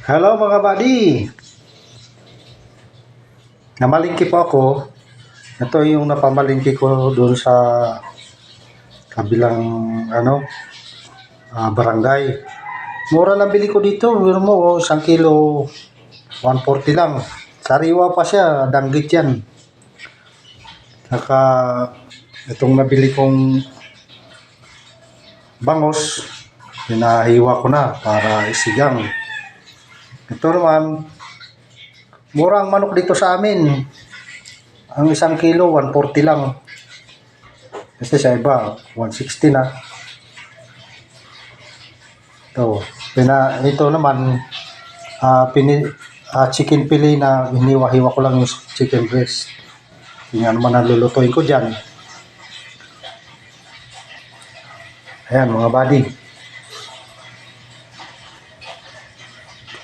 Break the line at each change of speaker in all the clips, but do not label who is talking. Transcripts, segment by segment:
Hello mga buddy! Namalingki po ako. Ito yung napamalingki ko doon sa kabilang barangay. Mura lang bili ko dito. Pero mo, 1 kilo, 140 lang. Sariwa pa siya, danggit yan. Saka itong nabili kong bangos, pinahiwa ko na para isigang. Ito naman, mura ang manok dito sa amin. Ang 1 kilo, 140 lang. Kasi sa iba, 160 na. Ito naman, chicken fillet na hiniwa-hiwa ko lang yung chicken breast. Yan naman ang lulutuin ko dyan. Ayan mga buddy.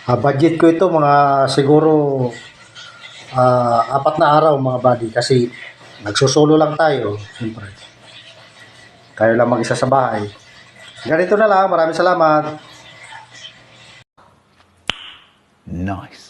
Budget ko ito mga siguro 4 na araw mga buddy, kasi nagsusulo lang tayo. Siyempre, tayo lang mag-isa sa bahay. Ganito na lang. Maraming salamat.
Nice.